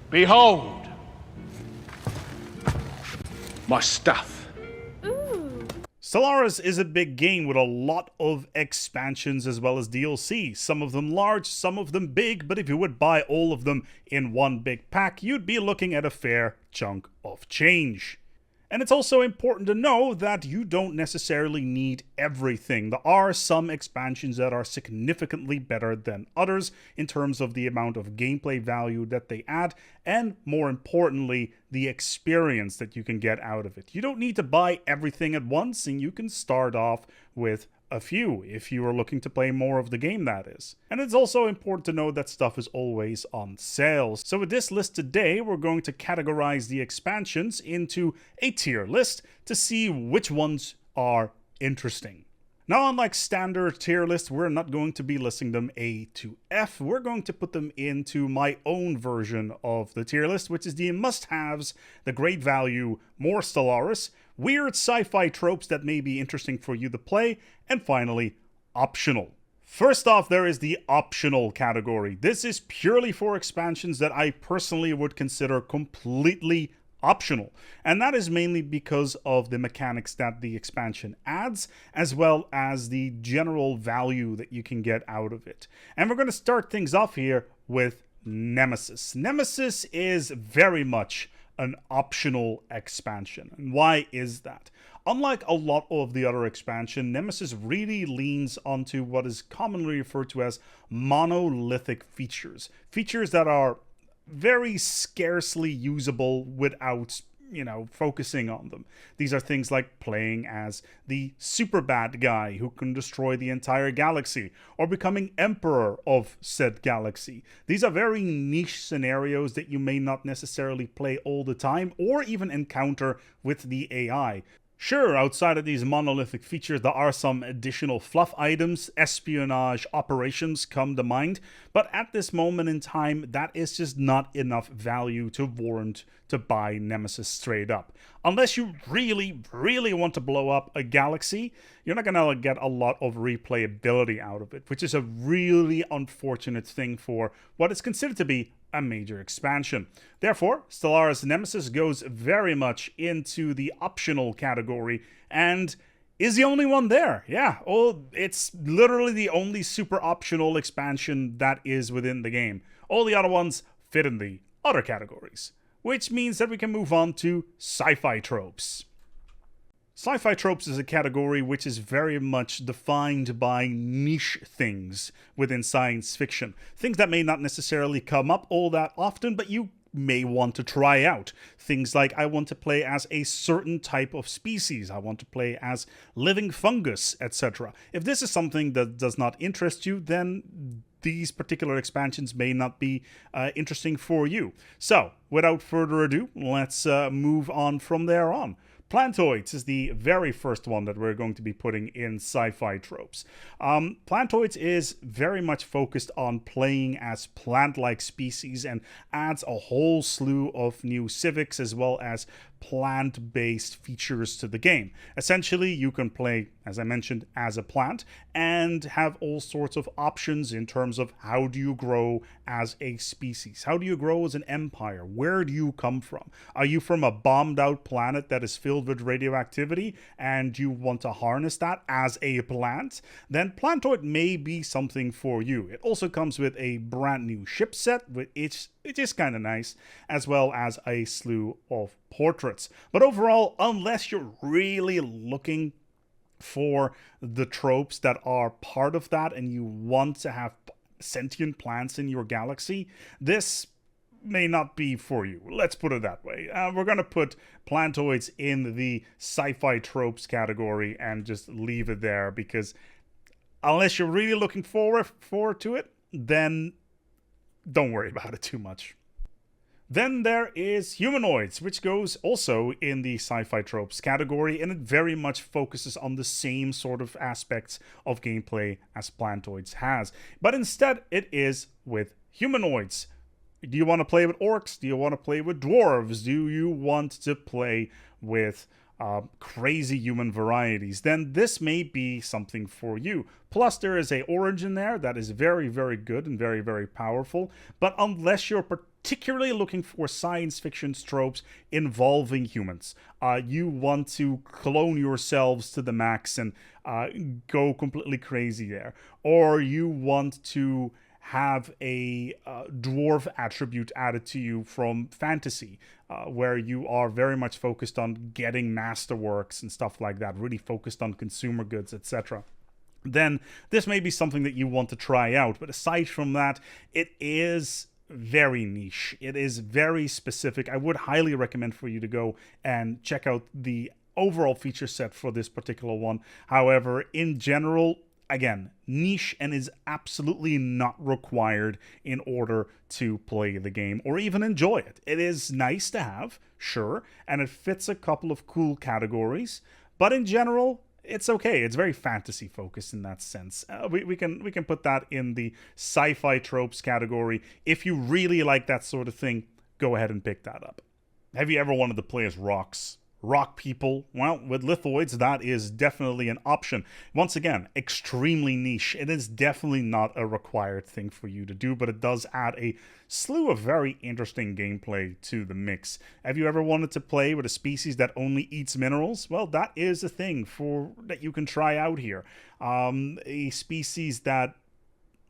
Behold, my stuff. Ooh. Stellaris is a big game with a lot of expansions as well as DLC. Some of them large, some of them big, but if you would buy all of them in one big pack, you'd be looking at a fair chunk of change. And it's also important to know that you don't necessarily need everything. There are some expansions that are significantly better than others in terms of the amount of gameplay value that they add, and more importantly, the experience that you can get out of it. You don't need to buy everything at once, and you can start off with a few if you are looking to play more of the game, that is. And it's also important to know that stuff is always on sale. So with this list today, we're going to categorize the expansions into a tier list to see which ones are interesting. Now, unlike standard tier lists, we're not going to be listing them A to F. We're going to put them into my own version of the tier list, which is the must-haves, the great value, more Stellaris, weird sci-fi tropes that may be interesting for you to play, and finally, optional. First off, there is the optional category. This is purely for expansions that I personally would consider completely optional, and that is mainly because of the mechanics that the expansion adds, as well as the general value that you can get out of it. And we're going to start things off here with Nemesis. Nemesis is very much an optional expansion. And why is that? Unlike a lot of the other expansion, Nemesis really leans onto what is commonly referred to as monolithic features. Features that are very scarcely usable without, focusing on them. These are things like playing as the super bad guy who can destroy the entire galaxy, or becoming emperor of said galaxy. These are very niche scenarios that you may not necessarily play all the time, or even encounter with the AI. Sure, outside of these monolithic features, there are some additional fluff items, espionage operations come to mind, but at this moment in time, that is just not enough value to warrant to buy Nemesis straight up. Unless you really, really want to blow up a galaxy, you're not going to get a lot of replayability out of it, which is a really unfortunate thing for what is considered to be a major expansion. Therefore, Stellaris Nemesis goes very much into the optional category and is the only one there. Yeah, it's literally the only super optional expansion that is within the game. All the other ones fit in the other categories, which means that we can move on to sci-fi tropes. Sci-fi tropes is a category which is very much defined by niche things within science fiction. Things that may not necessarily come up all that often, but you may want to try out. Things like, I want to play as a certain type of species, I want to play as living fungus, etc. If this is something that does not interest you, then these particular expansions may not be interesting for you. So, without further ado, let's move on from there on. Plantoids is the very first one that we're going to be putting in sci-fi tropes. Plantoids is very much focused on playing as plant-like species and adds a whole slew of new civics as well as plant-based features to the game. Essentially, you can play, as I mentioned, as a plant and have all sorts of options in terms of how do you grow as a species? How do you grow as an empire? Where do you come from? Are you from a bombed out planet that is filled with radioactivity and you want to harness that as a plant? Then Plantoid may be something for you. It also comes with a brand new ship set, which is kind of nice, as well as a slew of portraits. But overall, unless you're really looking for the tropes that are part of that and you want to have sentient plants in your galaxy, this may not be for you. Let's put it that way. We're going to put Plantoids in the sci-fi tropes category and just leave it there, because unless you're really looking forward to it, then don't worry about it too much. Then there is humanoids, which goes also in the sci-fi tropes category, and it very much focuses on the same sort of aspects of gameplay as Plantoids has. But instead, it is with humanoids. Do you want to play with orcs? Do you want to play with dwarves? Do you want to play with crazy human varieties, then this may be something for you. Plus, there is a origin there that is very, very good and very, very powerful. But unless you're particularly looking for science fiction tropes involving humans, you want to clone yourselves to the max and go completely crazy there, or you want to have a dwarf attribute added to you from fantasy, where you are very much focused on getting masterworks and stuff like that, really focused on consumer goods, etc., then this may be something that you want to try out. But aside from that, it is very niche. It is very specific. I would highly recommend for you to go and check out the overall feature set for this particular one. However, in general, again, niche and is absolutely not required in order to play the game or even enjoy it. It is nice to have, sure, and it fits a couple of cool categories, but in general, it's okay. It's very fantasy focused in that sense. We can put that in the sci-fi tropes category. If you really like that sort of thing, go ahead and pick that up. Have you ever wanted to play as rock people? Well, with lithoids, that is definitely an option. Once again, extremely niche. It is definitely not a required thing for you to do, but it does add a slew of very interesting gameplay to the mix. Have you ever wanted to play with a species that only eats minerals? Well, that is a thing that you can try out here. A species that,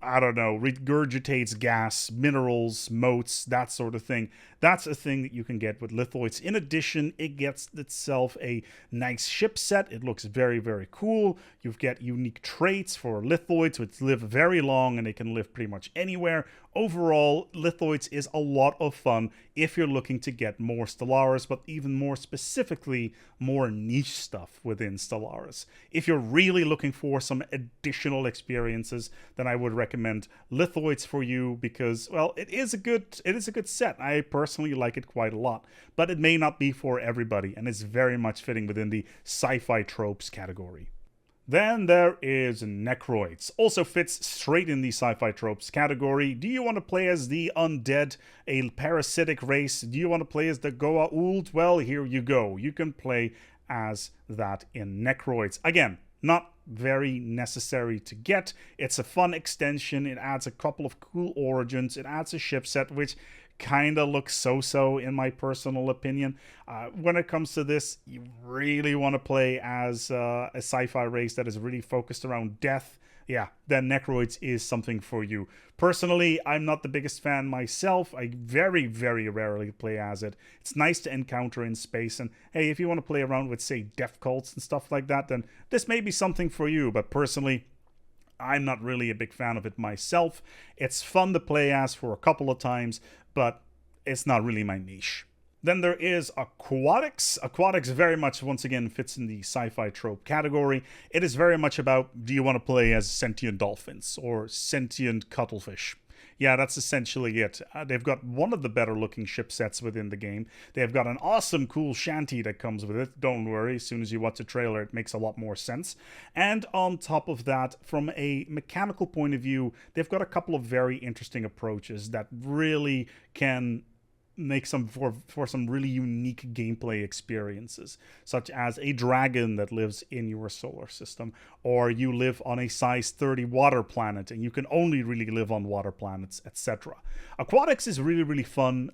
I don't know, regurgitates gas, minerals, motes, that sort of thing. That's a thing that you can get with lithoids. In addition, it gets itself a nice ship set. It looks very, very cool. You get unique traits for lithoids, which live very long and they can live pretty much anywhere. Overall, lithoids is a lot of fun if you're looking to get more Stellaris, but even more specifically, more niche stuff within Stellaris. If you're really looking for some additional experiences, then I would recommend lithoids for you because, well, it is a good set. I personally like it quite a lot, but it may not be for everybody, and it's very much fitting within the sci-fi tropes category. Then there is Necroids. Also fits straight in the sci-fi tropes category. Do you want to play as the undead, a parasitic race? Do you want to play as the Goa'uld? Well, here you go. You can play as that in Necroids. Again, not very necessary to get. It's a fun extension. It adds a couple of cool origins. It adds a ship set, which kind of looks so-so in my personal opinion. When it comes to this, you really want to play as a sci-fi race that is really focused around death. Yeah, then Necroids is something for you. Personally, I'm not the biggest fan myself. I very, very rarely play as it. It's nice to encounter in space, and hey, if you want to play around with, say, death cults and stuff like that, then this may be something for you, but personally, I'm not really a big fan of it myself. It's fun to play as for a couple of times, but it's not really my niche. Then there is Aquatics. Aquatics very much, once again, fits in the sci-fi trope category. It is very much about, do you want to play as sentient dolphins or sentient cuttlefish? Yeah, that's essentially it. They've got one of the better looking ship sets within the game. They've got an awesome cool shanty that comes with it. Don't worry, as soon as you watch the trailer, it makes a lot more sense. And on top of that, from a mechanical point of view, they've got a couple of very interesting approaches that really can make some for some really unique gameplay experiences, such as a dragon that lives in your solar system, or you live on a size 30 water planet and you can only really live on water planets, etc. Aquatics is really, really fun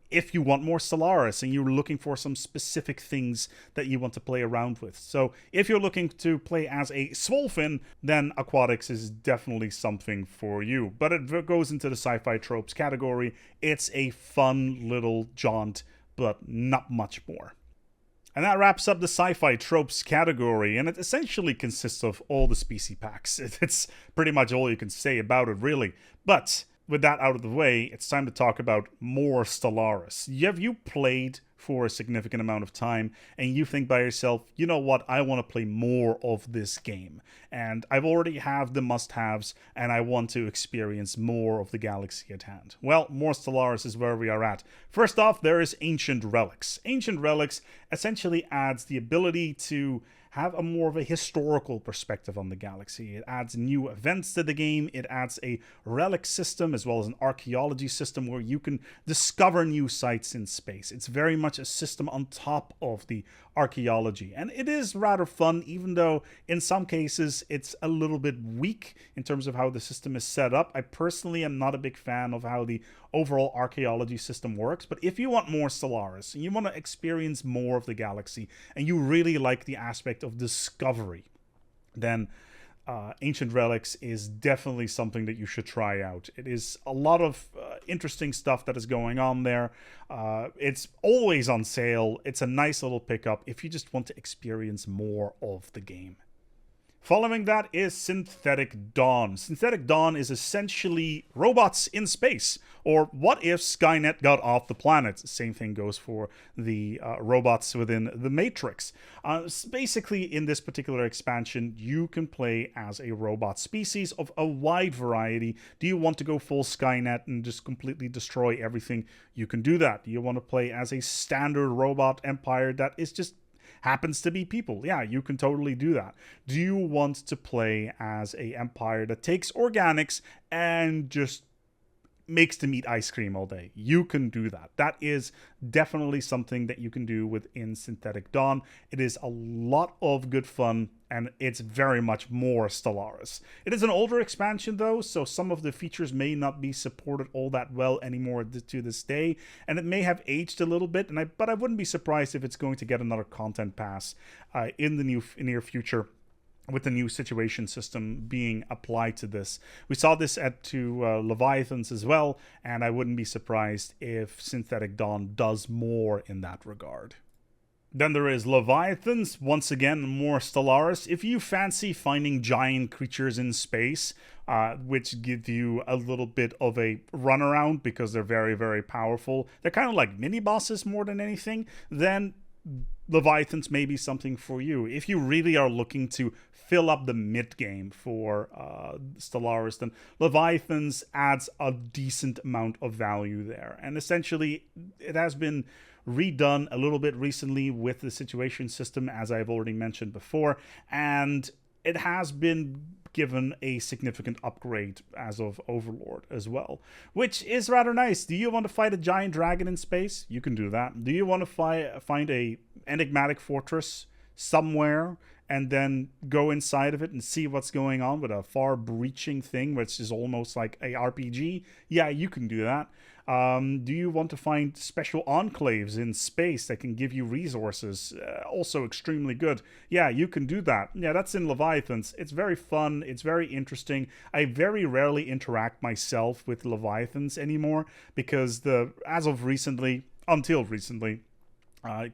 if you want more Stellaris and you're looking for some specific things that you want to play around with. So if you're looking to play as a Swolefin, then Aquatics is definitely something for you. But it goes into the sci-fi tropes category. It's a fun little jaunt, but not much more. And that wraps up the sci-fi tropes category, and it essentially consists of all the species packs. It's pretty much all you can say about it, really. But with that out of the way, it's time to talk about more Stellaris. Have you played for a significant amount of time and you think by yourself, you know what, I want to play more of this game, and I've already have the must-haves and I want to experience more of the galaxy at hand? Well, more Stellaris is where we are at. First off, there is Ancient Relics. Ancient Relics essentially adds the ability to have a more of a historical perspective on the galaxy. It adds new events to the game. It adds a relic system as well as an archaeology system where you can discover new sites in space. It's very much a system on top of the archaeology, and it is rather fun, even though in some cases it's a little bit weak in terms of how the system is set up. I personally am not a big fan of how the overall archaeology system works, but if you want more Stellaris and you want to experience more of the galaxy and you really like the aspect of discovery, then Ancient Relics is definitely something that you should try out. It is a lot of interesting stuff that is going on there. It's always on sale. It's a nice little pickup if you just want to experience more of the game. Following that is Synthetic Dawn. Synthetic Dawn is essentially robots in space, or what if Skynet got off the planet? Same thing goes for the robots within the Matrix. Basically, in this particular expansion, you can play as a robot species of a wide variety. Do you want to go full Skynet and just completely destroy everything? You can do that. Do you want to play as a standard robot empire that is just happens to be people? Yeah, you can totally do that. Do you want to play as a empire that takes organics and just makes them eat ice cream all day? You can do that. That is definitely something that you can do within Synthetic Dawn. It is a lot of good fun, and it's very much more Stellaris. It is an older expansion though, so some of the features may not be supported all that well anymore to this day, and it may have aged a little bit, but I wouldn't be surprised if it's going to get another content pass in the near future, with the new situation system being applied to this. We saw this to Leviathans as well, and I wouldn't be surprised if Synthetic Dawn does more in that regard. Then there is Leviathans, once again more Stellaris. If you fancy finding giant creatures in space, which give you a little bit of a runaround because they're very, very powerful, they're kind of like mini-bosses more than anything, then Leviathans may be something for you. If you really are looking to fill up the mid-game for Stellaris, then Leviathans adds a decent amount of value there. And essentially, it has been redone a little bit recently with the situation system, as I've already mentioned before, and it has been given a significant upgrade as of Overlord as well, which is rather nice. Do you want to fight a giant dragon in space? You can do that. Do you want to find a enigmatic fortress somewhere and then go inside of it and see what's going on with a far-breaching thing, which is almost like a RPG? Yeah, you can do that. Do you want to find special enclaves in space that can give you resources? Also extremely good. Yeah, you can do that. Yeah, that's in Leviathans. It's very fun. It's very interesting. I very rarely interact myself with Leviathans anymore because until recently,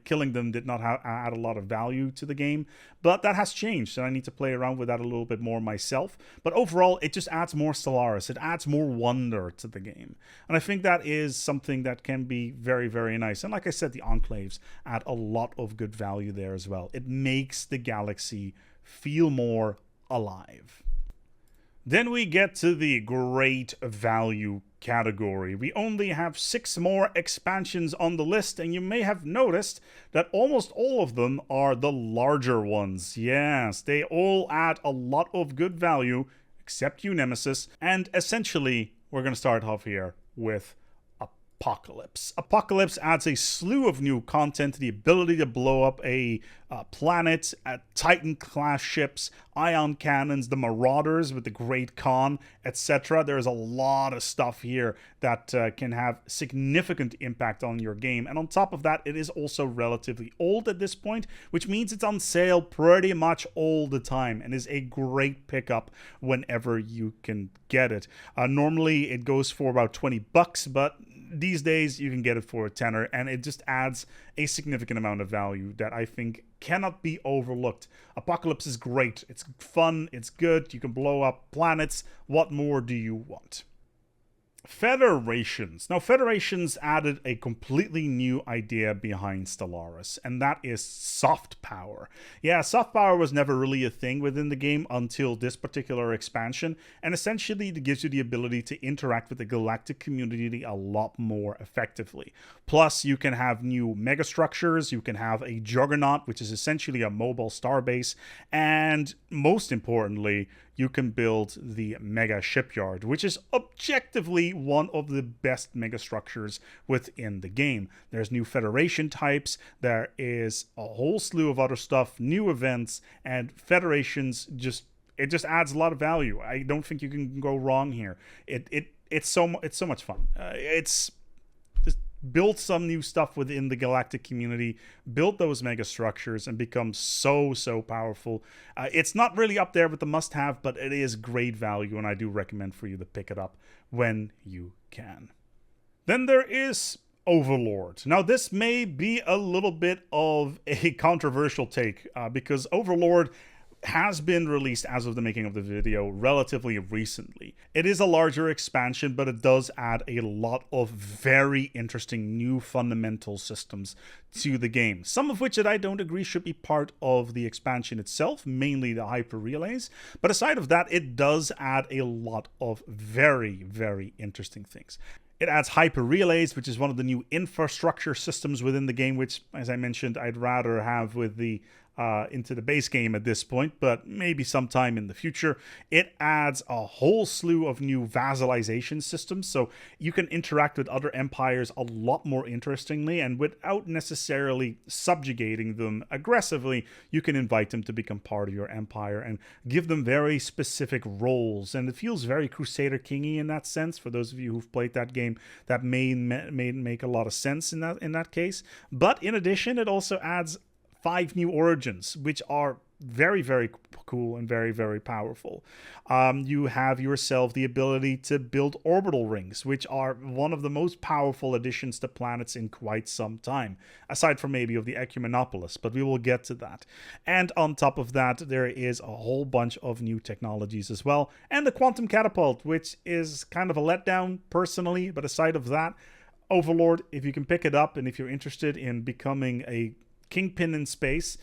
killing them did not add a lot of value to the game, but that has changed, and I need to play around with that a little bit more myself. But overall, it just adds more Stellaris. It adds more wonder to the game, and I think that is something that can be very, very nice. And like I said, the enclaves add a lot of good value there as well. It makes the galaxy feel more alive. Then we get to the great value category. We only have 6 more expansions on the list, and you may have noticed that almost all of them are the larger ones. Yes, they all add a lot of good value, except you, Nemesis. And essentially, we're going to start off here with Apocalypse. Apocalypse adds a slew of new content, the ability to blow up a planet, Titan-class ships, ion cannons, the Marauders with the Great Khan, etc. There's a lot of stuff here that can have significant impact on your game. And on top of that, it is also relatively old at this point, which means it's on sale pretty much all the time and is a great pickup whenever you can get it. Normally, it goes for about $20, but these days you can get it for a tenner, and it just adds a significant amount of value that I think cannot be overlooked. Apocalypse is great. It's fun. It's good. You can blow up planets. What more do you want? Federations. Now, Federations added a completely new idea behind Stellaris, and that is soft power. Yeah, soft power was never really a thing within the game until this particular expansion, and essentially it gives you the ability to interact with the galactic community a lot more effectively. Plus, you can have new megastructures, you can have a juggernaut, which is essentially a mobile starbase, and most importantly, you can build the mega shipyard, which is objectively one of the best mega structures within the game. There's new Federation types, there is a whole slew of other stuff, new events, and Federations just adds a lot of value. I don't think you can go wrong here. It's so much fun. It's build some new stuff within the galactic community, build those mega structures, and become so powerful. It's not really up there with the must-have, but it is great value, and I do recommend for you to pick it up when you can. Then there is Overlord. Now, this may be a little bit of a controversial take, because Overlord has been released as of the making of the video relatively recently. It is a larger expansion, but it does add a lot of very interesting new fundamental systems to the game, some of which that I don't agree should be part of the expansion itself, mainly the hyper relays. But aside of that, it does add a lot of very interesting things. It adds hyper relays, which is one of the new infrastructure systems within the game, which, as I mentioned, I'd rather have with the into the base game at this point, but maybe sometime in the future. It adds a whole slew of new vassalization systems, so you can interact with other empires a lot more interestingly, and without necessarily subjugating them aggressively, you can invite them to become part of your empire and give them very specific roles. And it feels very Crusader King-y in that sense. For those of you who've played that game, that may make a lot of sense in that case. But in addition, it also adds 5 new origins, which are very cool and very powerful. You have yourself the ability to build orbital rings, which are one of the most powerful additions to planets in quite some time, aside from maybe of the Ecumenopolis, but we will get to that. And on top of that, there is a whole bunch of new technologies as well, and the quantum catapult, which is kind of a letdown personally, but aside of that, Overlord, if you can pick it up and if you're interested in becoming a kingpin in space,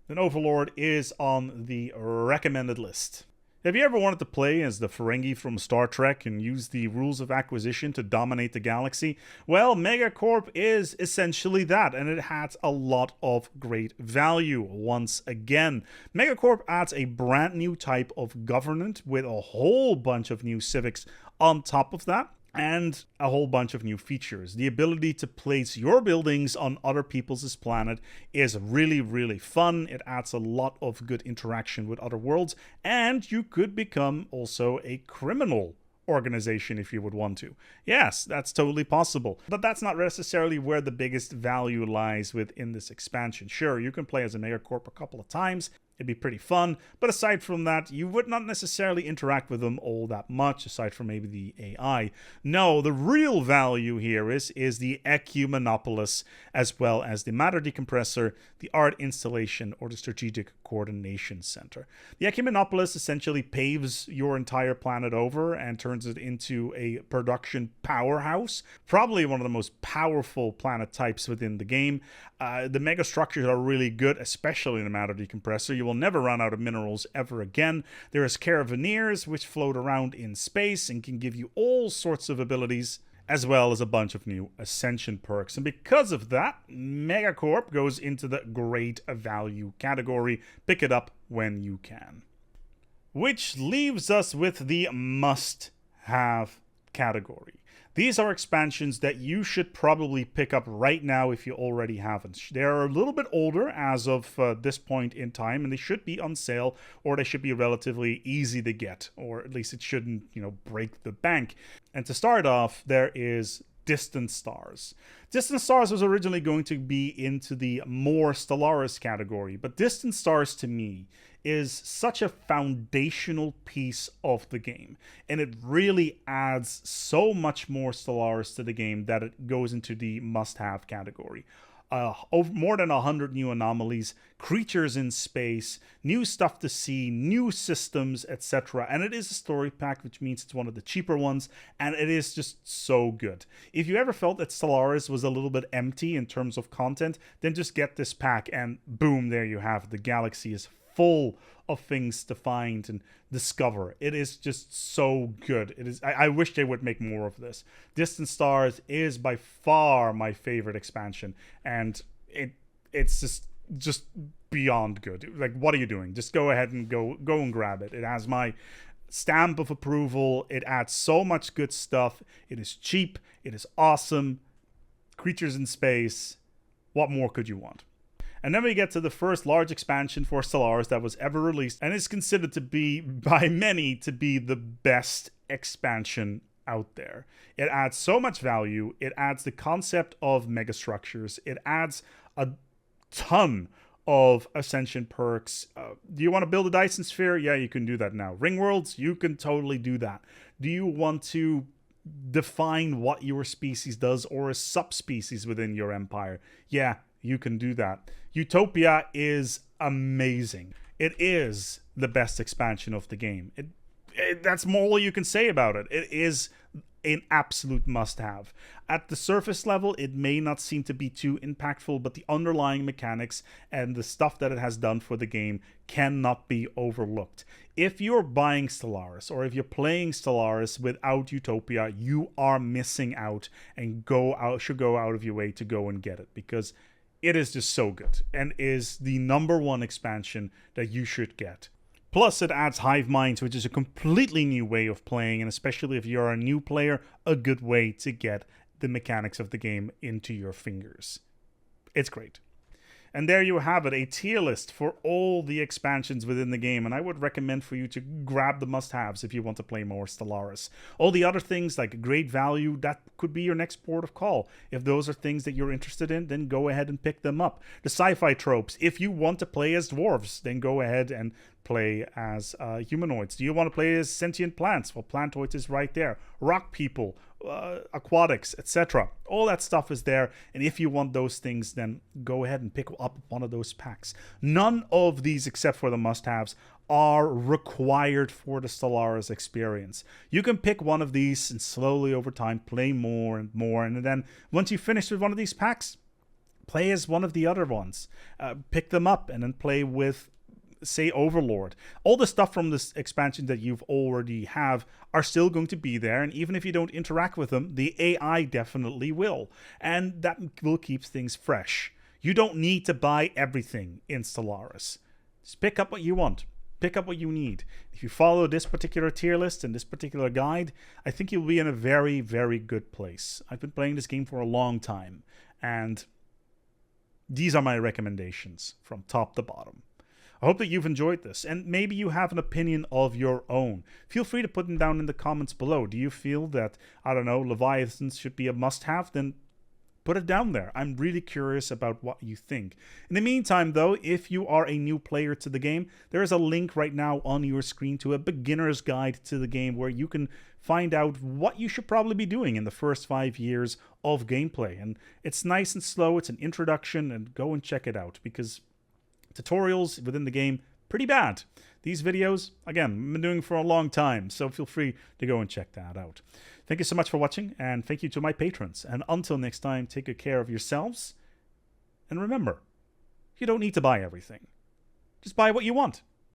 then Overlord is on the recommended list. Have you ever wanted to play as the Ferengi from Star Trek and use the rules of acquisition to dominate the galaxy? Well, Megacorp is essentially that, and it has a lot of great value. Once again, Megacorp adds a brand new type of government with a whole bunch of new civics on top of that, and a whole bunch of new features. The ability to place your buildings on other people's planet is really fun. It adds a lot of good interaction with other worlds, and you could become also a criminal organization if you would want to. Yes, that's totally possible. But that's not necessarily where the biggest value lies within this expansion. Sure, you can play as a Megacorp a couple of times. It'd be pretty fun, but aside from that, you would not necessarily interact with them all that much, aside from maybe the AI. No, the real value here is the Ecumenopolis, as well as the matter decompressor, the art installation, or the strategic coordination center. The Ecumenopolis essentially paves your entire planet over and turns it into a production powerhouse, probably one of the most powerful planet types within the game. The mega structures are really good, especially in the matter decompressor. You will never run out of minerals ever again. There is caravaneers which float around in space and can give you all sorts of abilities, as well as a bunch of new ascension perks. And because of that, Megacorp goes into the great value category. Pick it up when you can. Which leaves us with the must-have category. These are expansions that you should probably pick up right now if you already haven't. They're a little bit older as of this point in time, and they should be on sale, or they should be relatively easy to get, or at least it shouldn't, break the bank. And to start off, there is Distant Stars. Distant Stars was originally going to be into the more Stellaris category, but Distant Stars to me is such a foundational piece of the game, and it really adds so much more Stellaris to the game that it goes into the must-have category. over more than 100 new anomalies, creatures in space, new stuff to see, new systems, etc. And it is a story pack, which means it's one of the cheaper ones, and it is just so good. If you ever felt that Stellaris was a little bit empty in terms of content, then just get this pack and boom, there you have it. The galaxy is full of things to find and discover. It is just so good. It is. I wish they would make more of this. Distant Stars is by far my favorite expansion, and it's just beyond good. Like, what are you doing? Just go ahead and go and grab it. It has my stamp of approval. It adds so much good stuff. It is cheap. It is awesome. Creatures in space. What more could you want? And then we get to the first large expansion for Stellaris that was ever released, and is considered to be, by many, to be the best expansion out there. It adds so much value. It adds the concept of megastructures. It adds a ton of Ascension perks. Do you want to build a Dyson Sphere? Yeah, you can do that now. Ring Worlds? You can totally do that. Do you want to define what your species does or a subspecies within your empire? Yeah, you can do that. Utopia is amazing. It is the best expansion of the game. That's more all you can say about it. It is an absolute must-have. At the surface level, it may not seem to be too impactful, but the underlying mechanics and the stuff that it has done for the game cannot be overlooked. If you're buying Stellaris, or if you're playing Stellaris without Utopia, you are missing out, and should go out of your way to go and get it, because it is just so good and is the #1 expansion that you should get. Plus, it adds Hive Minds, which is a completely new way of playing, and especially if you're a new player, a good way to get the mechanics of the game into your fingers. It's great. And there you have it, a tier list for all the expansions within the game, and I would recommend for you to grab the must-haves if you want to play more Stellaris. All the other things like great value, that could be your next port of call. If those are things that you're interested in, then go ahead and pick them up. The sci-fi tropes, if you want to play as dwarves, then go ahead and play as humanoids. Do you want to play as sentient plants? Well, Plantoids is right there. Rock people, aquatics, etc. All that stuff is there, and if you want those things, then go ahead and pick up one of those packs. None of these, except for the must-haves, are required for the Stellaris experience. You can pick one of these and slowly over time play more and more, and then once you finish with one of these packs, play as one of the other ones. Pick them up and then play with, say, Overlord. All the stuff from this expansion that you've already have are still going to be there, and even if you don't interact with them, the AI definitely will, and that will keep things fresh. You don't need to buy everything in Stellaris. Just pick up what you want. Pick up what you need. If you follow this particular tier list and this particular guide, I think you'll be in a very, very good place. I've been playing this game for a long time, and these are my recommendations from top to bottom. I hope that you've enjoyed this, and maybe you have an opinion of your own. Feel free to put them down in the comments below. Do you feel that, I don't know, Leviathans should be a must-have? Then put it down there. I'm really curious about what you think. In the meantime, though, if you are a new player to the game, there is a link right now on your screen to a beginner's guide to the game where you can find out what you should probably be doing in the first 5 years of gameplay. And it's nice and slow. It's an introduction, and go and check it out, because tutorials within the game, pretty bad. These videos, again, I've been doing for a long time, so feel free to go and check that out. Thank you so much for watching, and thank you to my patrons. And until next time, take good care of yourselves. And remember, you don't need to buy everything. Just buy what you want.